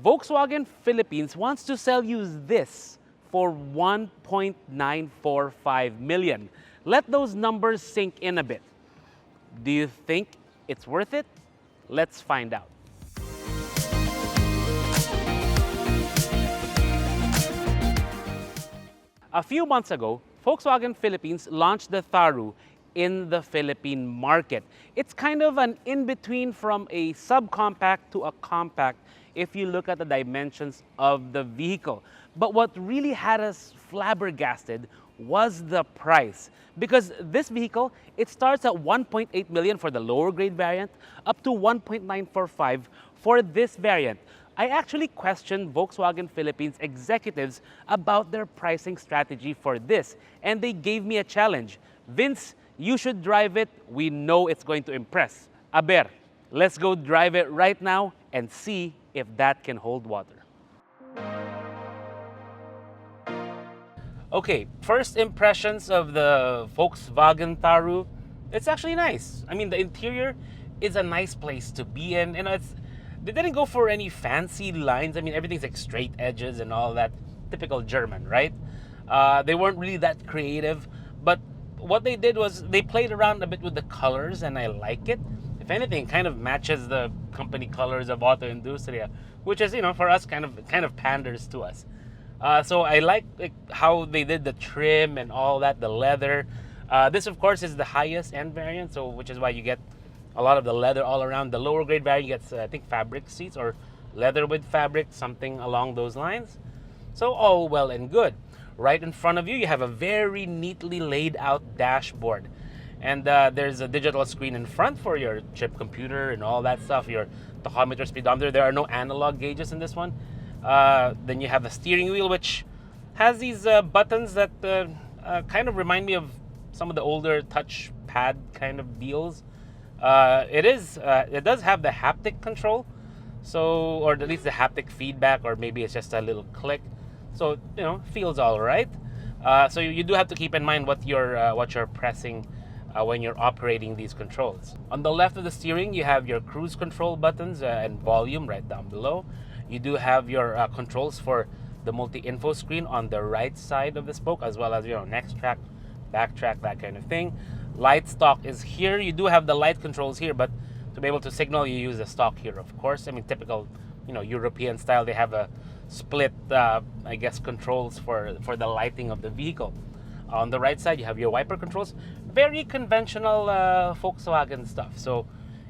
Volkswagen Philippines wants to sell you this for 1.945 million. Let those numbers sink in a bit. Do you think it's worth it? Let's find out. A few months ago, Volkswagen Philippines launched the Tharu in the Philippine market. It's kind of an in-between from a subcompact to a compact if you look at the dimensions of the vehicle. But what really had us flabbergasted was the price. Because this vehicle, it starts at 1.8 million for the lower grade variant, up to 1.945 for this variant. I actually questioned Volkswagen Philippines executives about their pricing strategy for this, and they gave me a challenge. Vince, you should drive it. We know it's going to impress. A ver, let's go drive it right now and see if that can hold water. Okay, first impressions of the Volkswagen Tharu. It's actually nice. I mean, the interior is a nice place to be in. You know, they didn't go for any fancy lines. I mean, everything's like straight edges and all that. Typical German, right? They weren't really that creative. But what they did was they played around a bit with the colors, and I like it. If anything, it kind of matches the company colors of AutoIndustriya, which is, you know, for us kind of panders to us. So I like how they did the trim and all that, the leather. This, of course, is the highest end variant, so which is why you get a lot of the leather all around. The lower grade variant gets, I think, fabric seats or leather with fabric, something along those lines. So all well and good. Right in front of you, you have a very neatly laid out dashboard. And there's a digital screen in front for your chip computer and all that stuff, your tachometer, speedometer. There are no analog gauges in this one. Then you have the steering wheel, which has these buttons that kind of remind me of some of the older touchpad kind of deals. It does have the haptic control, so, or at least the haptic feedback, or maybe it's just a little click. So, you know, feels all right. So you do have to keep in mind what you're pressing when you're operating these controls. On the left of the steering, you have your cruise control buttons and volume right down below. You do have your controls for the multi-info screen on the right side of the spoke, as well as, you know, next track, back track, that kind of thing. Light stock is here. You do have the light controls here, but to be able to signal, you use the stock here, of course. I mean, typical, you know, European style. They have a split, I guess, controls for the lighting of the vehicle. On the right side, you have your wiper controls. Very conventional Volkswagen stuff. So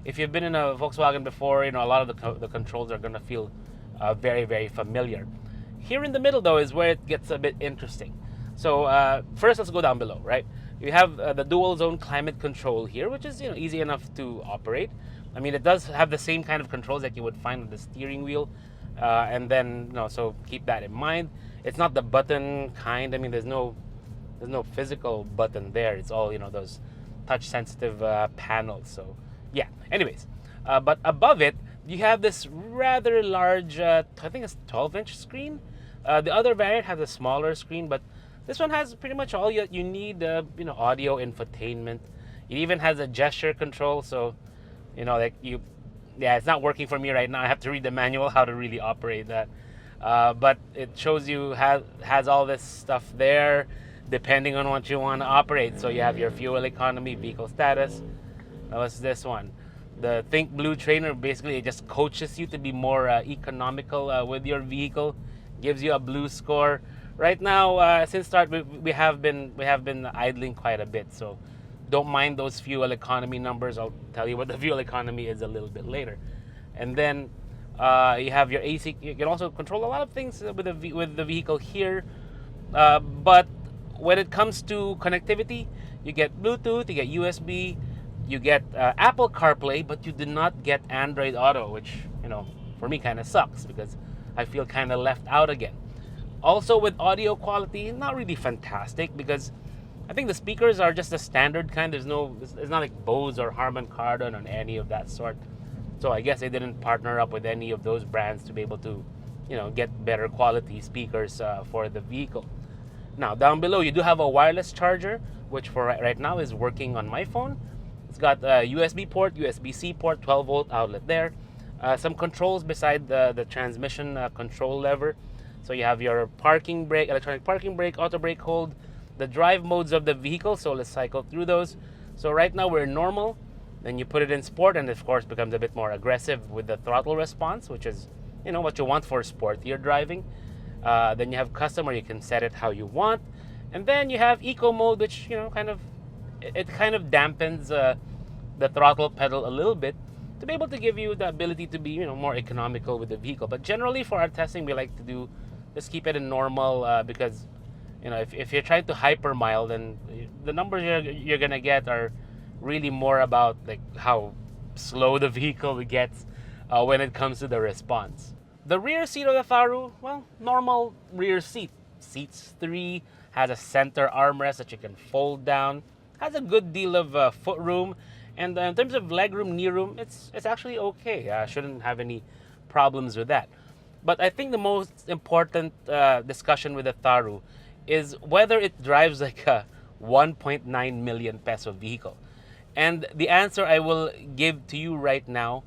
if you've been in a Volkswagen before, you know, a lot of the controls are going to feel very, very familiar. Here in the middle, though, is where it gets a bit interesting. So first, let's go down below, right? You have the dual zone climate control here, which is, you know, easy enough to operate. I mean, it does have the same kind of controls that you would find on the steering wheel. And then, you know, so keep that in mind. It's not the button kind. I mean, there's no physical button there. It's all, you know, those touch sensitive panels. So yeah, anyways, but above it, you have this rather large, I think it's 12-inch screen. The other variant has a smaller screen, but this one has pretty much all you need, you know, audio, infotainment. It even has a gesture control. So, you know, like yeah, it's not working for me right now. I have to read the manual how to really operate that. But it shows you has all this stuff there, depending on what you want to operate. So you have your fuel economy, vehicle status. What's this one? The Think Blue Trainer, basically it just coaches you to be more economical with your vehicle, gives you a blue score. Right now, since start, we have been idling quite a bit, so don't mind those fuel economy numbers. I'll tell you what the fuel economy is a little bit later. And then you have your AC. You can also control a lot of things with the vehicle here. But when it comes to connectivity, you get Bluetooth, you get USB, you get Apple CarPlay, but you do not get Android Auto, which, you know, for me kind of sucks because I feel kind of left out again. Also with audio quality, not really fantastic because I think the speakers are just the standard kind. It's not like Bose or Harman Kardon or any of that sort. So I guess they didn't partner up with any of those brands to be able to, you know, get better quality speakers for the vehicle. Now down below, you do have a wireless charger, which for right now is working on my phone. It's got a USB port, USB-C port, 12-volt outlet there. Some controls beside the transmission control lever. So you have your parking brake, electronic parking brake, auto brake hold, the drive modes of the vehicle. So let's cycle through those. So right now we're in normal. Then you put it in sport, and of course becomes a bit more aggressive with the throttle response, which is, what you want for sportier driving. Then you have custom, where you can set it how you want. And then you have eco mode, which, it kind of dampens the throttle pedal a little bit to be able to give you the ability to be, more economical with the vehicle. But generally for our testing, we like to just keep it in normal, because, if you're trying to hyper mile, then the numbers you're gonna get are really more about like how slow the vehicle gets when it comes to the response. The rear seat of the Tharu, well, normal rear seat. Seats 3, has a center armrest that you can fold down, has a good deal of foot room, and in terms of leg room, knee room, it's actually okay. Shouldn't have any problems with that. But I think the most important discussion with the Tharu is whether it drives like a 1.9 million peso vehicle. And the answer I will give to you right now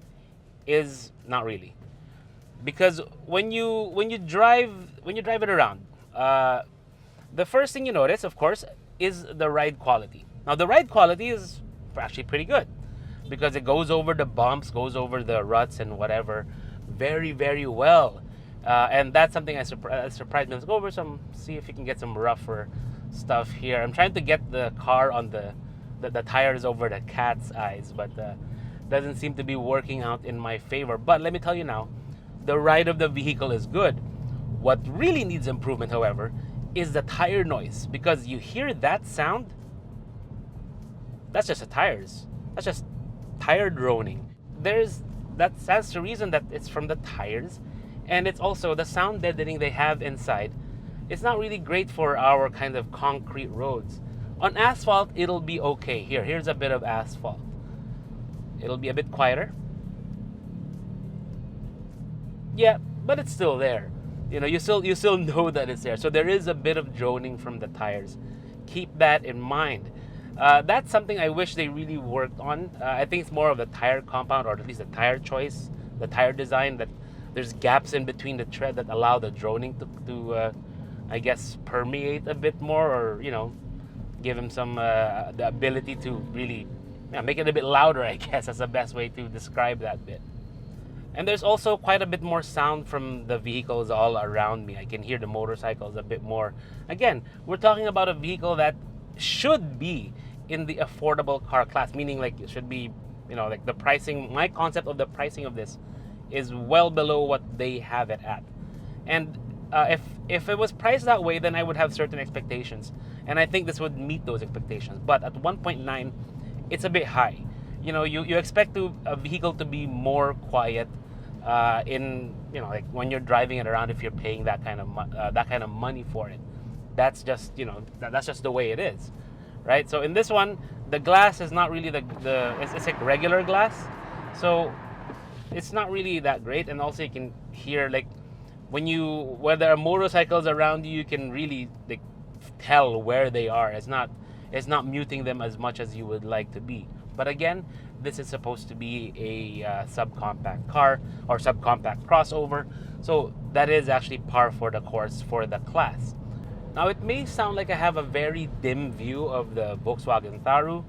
is not really. Because when you drive it around, the first thing you notice, of course, is the ride quality. Now, the ride quality is actually pretty good because it goes over the bumps, goes over the ruts and whatever very, very well. And that's something I surprised me. Let's go over see if we can get some rougher stuff here. I'm trying to get the car on the tires over the cat's eyes, but doesn't seem to be working out in my favor. But let me tell you now, the ride of the vehicle is good. What really needs improvement, however, is the tire noise, because you hear that sound. That's just the tires. That's just tire droning. That's the reason that it's from the tires, and it's also the sound deadening they have inside. It's not really great for our kind of concrete roads. On asphalt, it'll be okay. Here's a bit of asphalt. It'll be a bit quieter. Yeah, but it's still there. You still know that it's there. So there is a bit of droning from the tires. Keep that in mind. That's something I wish they really worked on. I think it's more of the tire compound, or at least the tire choice, the tire design, that there's gaps in between the tread that allow the droning to I guess, permeate a bit more, or, give him some the ability to really make it a bit louder, I guess. That's the best way to describe that bit. And there's also quite a bit more sound from the vehicles all around me. I can hear the motorcycles a bit more. Again, we're talking about a vehicle that should be in the affordable car class, meaning like it should be, like the pricing. My concept of the pricing of this is well below what they have it at. And if it was priced that way, then I would have certain expectations, and I think this would meet those expectations. But at 1.9, it's a bit high. You expect a vehicle to be more quiet, like when you're driving it around. If you're paying that kind of money for it, that's just that's just the way it is, right? So in this one, the glass is not really it's like regular glass, so it's not really that great. And also you can hear, like, when there are motorcycles around you, you can really like tell where they are. It's not muting them as much as you would like to be. But again, this is supposed to be a subcompact car or subcompact crossover, so that is actually par for the course for the class. Now, it may sound like I have a very dim view of the Volkswagen Tharu,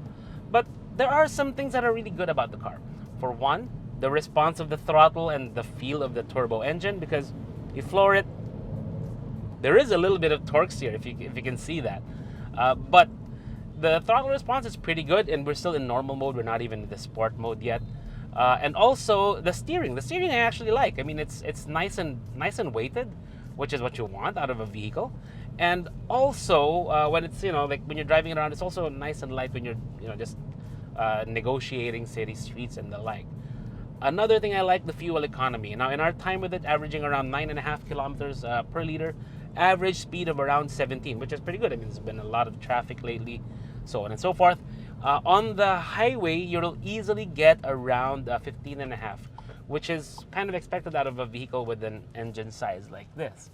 but there are some things that are really good about the car. For one, the response of the throttle and the feel of the turbo engine, because you floor it, there is a little bit of torque here, if you can see that. But the throttle response is pretty good, and we're still in normal mode. We're not even in the sport mode yet. And also the steering. The steering I actually like. I mean, it's nice and weighted, which is what you want out of a vehicle. And also when it's like when you're driving it around, it's also nice and light when you're just negotiating city streets and the like. Another thing I like, the fuel economy. Now, in our time with it, averaging around 9.5 kilometers per liter, average speed of around 17, which is pretty good. I mean, there's been a lot of traffic lately, so on and so forth. On the highway, you'll easily get around 15.5, which is kind of expected out of a vehicle with an engine size like this.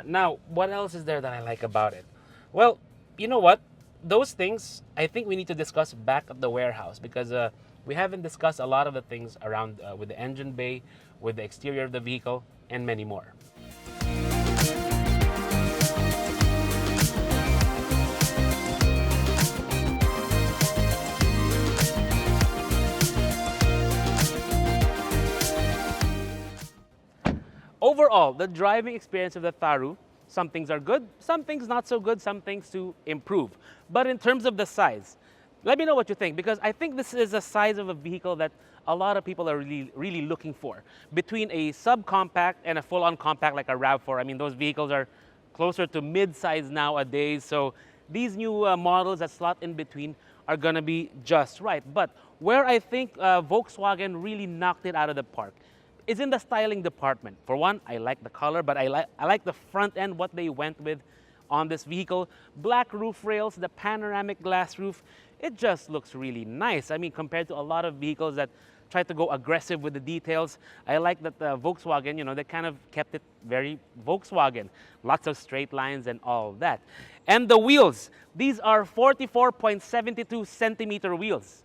Now, what else is there that I like about it? Well, you know what? those things, I think we need to discuss back at the warehouse because we haven't discussed a lot of the things around with the engine bay, with the exterior of the vehicle, and many more. Overall, the driving experience of the Tharu, some things are good, some things not so good, some things to improve. But in terms of the size, let me know what you think, because I think this is a size of a vehicle that a lot of people are really looking for. Between a subcompact and a full-on compact like a RAV4, I mean, those vehicles are closer to mid-size nowadays, so these new models that slot in between are gonna be just right. But where I think Volkswagen really knocked it out of the park is in the styling department. For one, I like the color, but I like the front end, what they went with on this vehicle. Black roof rails, the panoramic glass roof, it just looks really nice. I mean, compared to a lot of vehicles that try to go aggressive with the details, I like that Volkswagen, you know, they kind of kept it very Volkswagen. Lots of straight lines and all that. And the wheels, these are 44.72 centimeter wheels.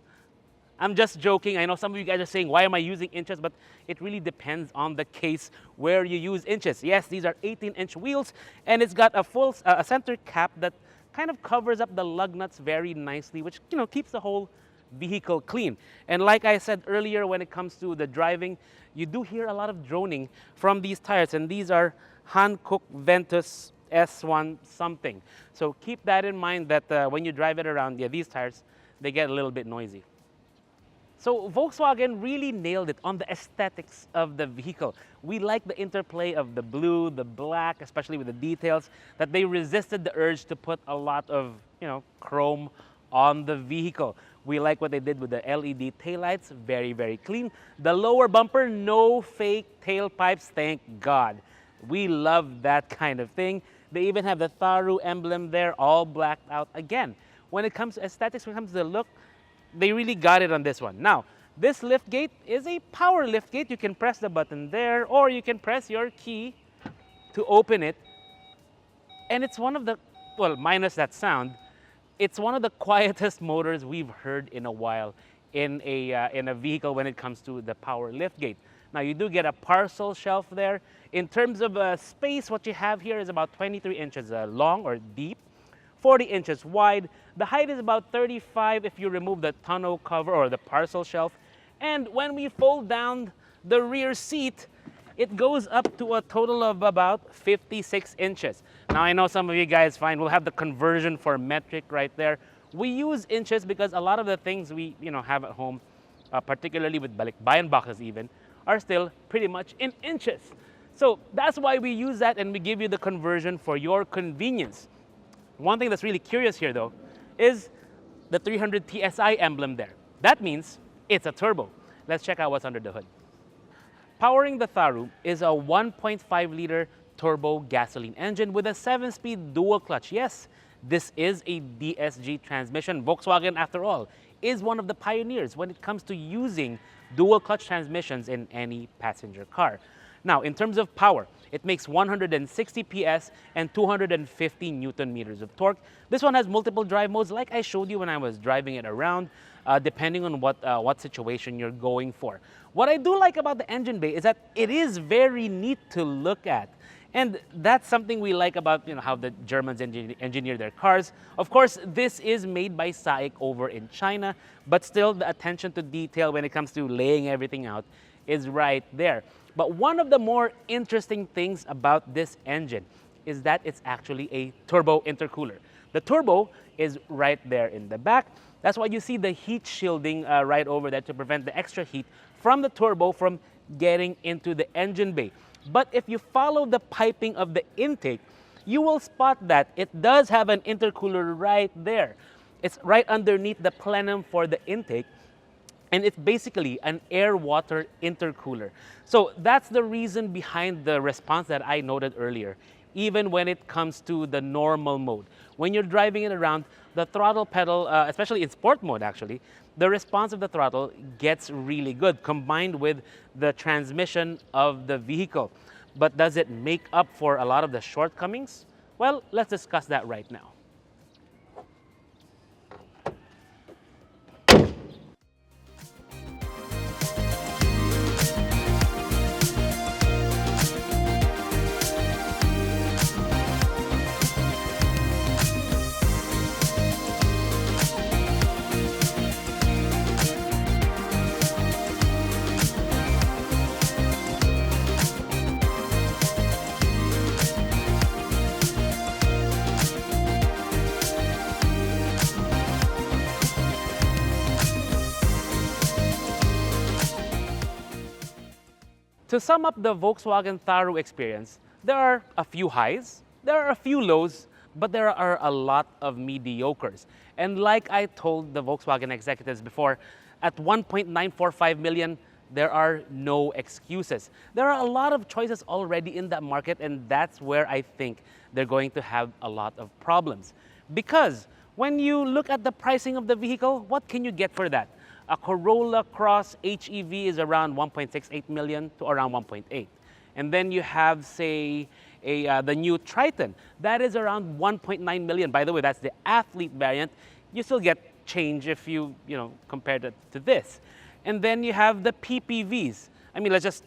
I'm just joking. I know some of you guys are saying, why am I using inches? But it really depends on the case where you use inches. Yes, these are 18-inch wheels, and it's got a full center cap that kind of covers up the lug nuts very nicely, which, you know, keeps the whole vehicle clean. And like I said earlier, when it comes to the driving, you do hear a lot of droning from these tires, and these are Hankook Ventus S1 something. So keep that in mind that when you drive it around, yeah, these tires, they get a little bit noisy. So Volkswagen really nailed it on the aesthetics of the vehicle. We like the interplay of the blue, the black, especially with the details, that they resisted the urge to put a lot of, you know, chrome on the vehicle. We like what they did with the LED taillights, very clean. The lower bumper, no fake tailpipes, thank God. We love that kind of thing. They even have the Tharu emblem there, all blacked out. Again, when it comes to aesthetics, when it comes to the look, they really got it on this one. Now, this lift gate is a power lift gate. You can press the button there, or you can press your key to open it. And it's one of the, well, minus that sound, it's one of the quietest motors we've heard in a while in a vehicle when it comes to the power lift gate. Now, you do get a parcel shelf there. In terms of space, what you have here is about 23 inches long or deep, 40 inches wide. The height is about 35 if you remove the tonneau cover or the parcel shelf. And when we fold down the rear seat, it goes up to a total of about 56 inches. Now, I know some of you guys find we'll have the conversion for metric right there. We use inches because a lot of the things we have at home, particularly with bayan boxes even, are still pretty much in inches. So that's why we use that, and we give you the conversion for your convenience. One thing that's really curious here, though, is the 300 TSI emblem there. That means it's a turbo. Let's check out what's under the hood. Powering the Tharu is a 1.5-liter turbo gasoline engine with a 7-speed dual clutch. Yes, this is a DSG transmission. Volkswagen, after all, is one of the pioneers when it comes to using dual clutch transmissions in any passenger car. Now, in terms of power, it makes 160 PS and 250 Newton meters of torque. This one has multiple drive modes, like I showed you when I was driving it around, depending on what situation you're going for. What I do like about the engine bay is that it is very neat to look at. And that's something we like about how the Germans engineer their cars. Of course, this is made by SAIC over in China, but still the attention to detail when it comes to laying everything out is right there. But one of the more interesting things about this engine is that it's actually a turbo intercooler. The turbo is right there in the back. That's why you see the heat shielding right over there to prevent the extra heat from the turbo from getting into the engine bay. But if you follow the piping of the intake, you will spot that it does have an intercooler right there. It's right underneath the plenum for the intake, and it's basically an air-water intercooler. So that's the reason behind the response that I noted earlier, even when it comes to the normal mode. When you're driving it around, the throttle pedal, especially in sport mode actually, the response of the throttle gets really good, combined with the transmission of the vehicle. But does it make up for a lot of the shortcomings? Well, let's discuss that right now. To sum up the Volkswagen Tharu experience, there are a few highs, there are a few lows, but there are a lot of mediocres. And like I told the Volkswagen executives before, at 1.945 million, there are no excuses. There are a lot of choices already in that market, and that's where I think they're going to have a lot of problems. Because when you look at the pricing of the vehicle, what can you get for that? A Corolla Cross HEV is around 1.68 million to around 1.8. And then you have, say, the new Triton. That is around 1.9 million. By the way, that's the athlete variant. You still get change if you compare that to this. And then you have the PPVs. I mean, let's just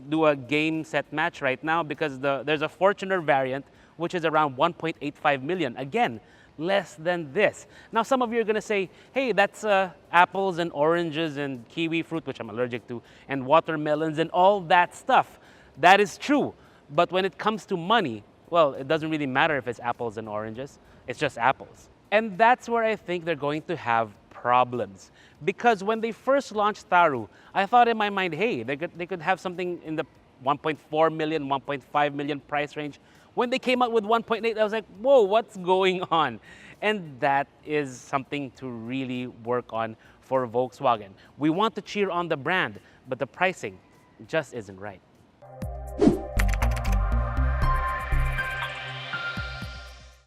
do a game set match right now, because there's a Fortuner variant which is around 1.85 million. Again, less than this. Now, some of you are going to say, hey, that's apples and oranges and kiwi fruit, which I'm allergic to, and watermelons and all that stuff. That is true. But when it comes to money, well, it doesn't really matter if it's apples and oranges. It's just apples. And that's where I think they're going to have problems. Because when they first launched Tharu, I thought in my mind, hey, they could have something in the 1.4 million, 1.5 million price range. When they came out with 1.8, I was like, whoa, what's going on? And that is something to really work on for Volkswagen. We want to cheer on the brand, but the pricing just isn't right.